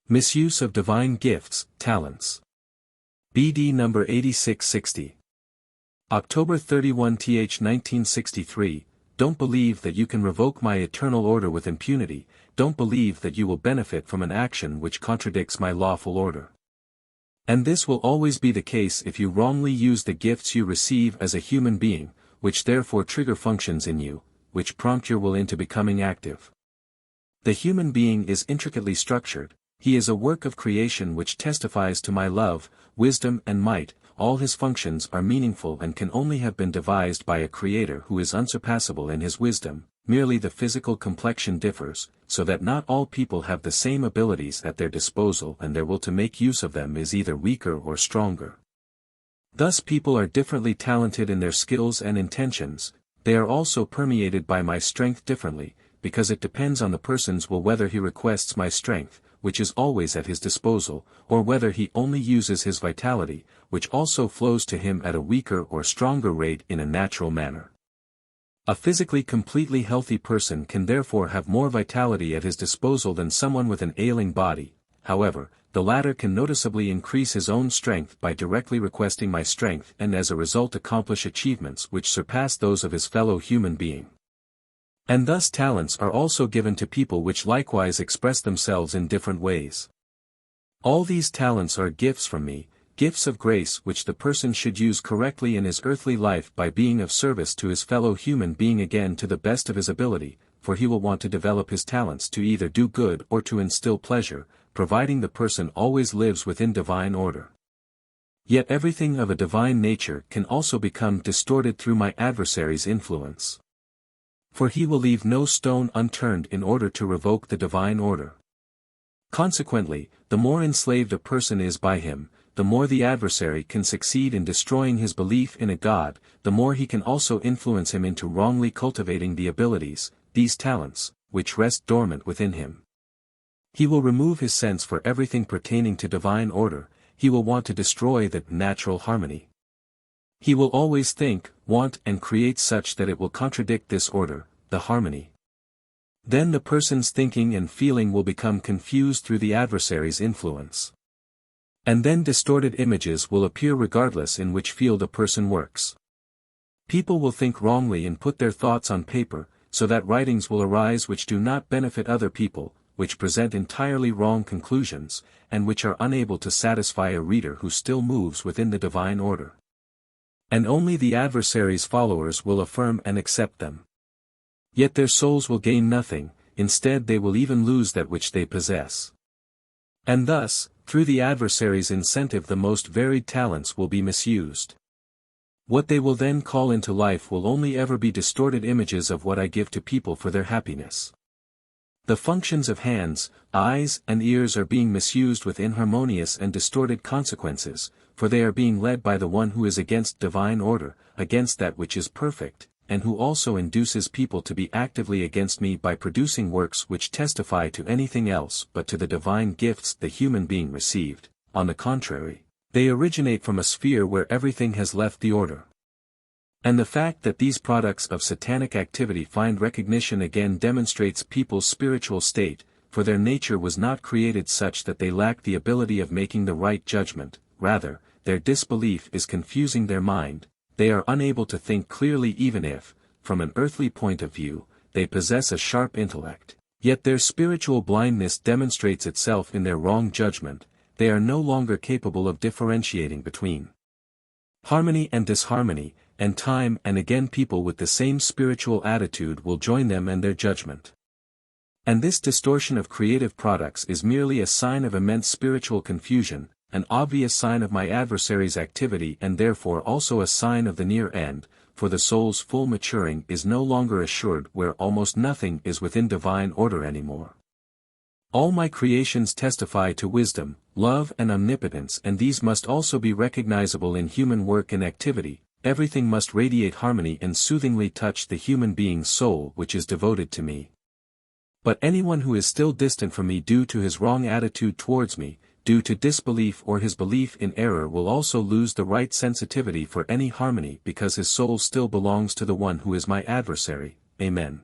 Misuse of divine gifts, talents. BD number 8660. October 31 th 1963, don't believe that you can revoke my eternal order with impunity, don't believe that you will benefit from an action which contradicts my lawful order. And this will always be the case if you wrongly use the gifts you receive as a human being, which therefore trigger functions in you, which prompt your will into becoming active. The human being is intricately structured. He is a work of creation which testifies to my love, wisdom and might. All his functions are meaningful and can only have been devised by a creator who is unsurpassable in his wisdom. Merely the physical complexion differs, so that not all people have the same abilities at their disposal, and their will to make use of them is either weaker or stronger. Thus people are differently talented in their skills and intentions. They are also permeated by my strength differently, because it depends on the person's will whether he requests my strength, which is always at his disposal, or whether he only uses his vitality, which also flows to him at a weaker or stronger rate in a natural manner. A physically completely healthy person can therefore have more vitality at his disposal than someone with an ailing body. However, the latter can noticeably increase his own strength by directly requesting my strength and as a result accomplish achievements which surpass those of his fellow human being. And thus talents are also given to people which likewise express themselves in different ways. All these talents are gifts from me, gifts of grace which the person should use correctly in his earthly life by being of service to his fellow human being again to the best of his ability, for he will want to develop his talents to either do good or to instill pleasure, providing the person always lives within divine order. Yet everything of a divine nature can also become distorted through my adversary's influence. For he will leave no stone unturned in order to revoke the divine order. Consequently, the more enslaved a person is by him, the more the adversary can succeed in destroying his belief in a God, the more he can also influence him into wrongly cultivating the abilities, these talents, which rest dormant within him. He will remove his sense for everything pertaining to divine order, he will want to destroy that natural harmony. He will always think, want and create such that it will contradict this order, the harmony. Then the person's thinking and feeling will become confused through the adversary's influence. And then distorted images will appear regardless in which field a person works. People will think wrongly and put their thoughts on paper, so that writings will arise which do not benefit other people, which present entirely wrong conclusions, and which are unable to satisfy a reader who still moves within the divine order. And only the adversary's followers will affirm and accept them. Yet their souls will gain nothing, instead they will even lose that which they possess. And thus, through the adversary's incentive the most varied talents will be misused. What they will then call into life will only ever be distorted images of what I give to people for their happiness. The functions of hands, eyes and ears are being misused with inharmonious and distorted consequences, for they are being led by the one who is against divine order, against that which is perfect, and who also induces people to be actively against me by producing works which testify to anything else but to the divine gifts the human being received. On the contrary, they originate from a sphere where everything has left the order. And the fact that these products of satanic activity find recognition again demonstrates people's spiritual state, for their nature was not created such that they lack the ability of making the right judgment, rather, their disbelief is confusing their mind. They are unable to think clearly even if, from an earthly point of view, they possess a sharp intellect, yet their spiritual blindness demonstrates itself in their wrong judgment. They are no longer capable of differentiating between harmony and disharmony, and time and again people with the same spiritual attitude will join them and their judgment. And this distortion of creative products is merely a sign of immense spiritual confusion, an obvious sign of my adversary's activity and therefore also a sign of the near end, for the soul's full maturing is no longer assured where almost nothing is within divine order anymore. All my creations testify to wisdom, love and omnipotence, and these must also be recognizable in human work and activity. Everything must radiate harmony and soothingly touch the human being's soul which is devoted to me. But anyone who is still distant from me due to his wrong attitude towards me, due to disbelief or his belief in error will also lose the right sensitivity for any harmony because his soul still belongs to the one who is my adversary. Amen.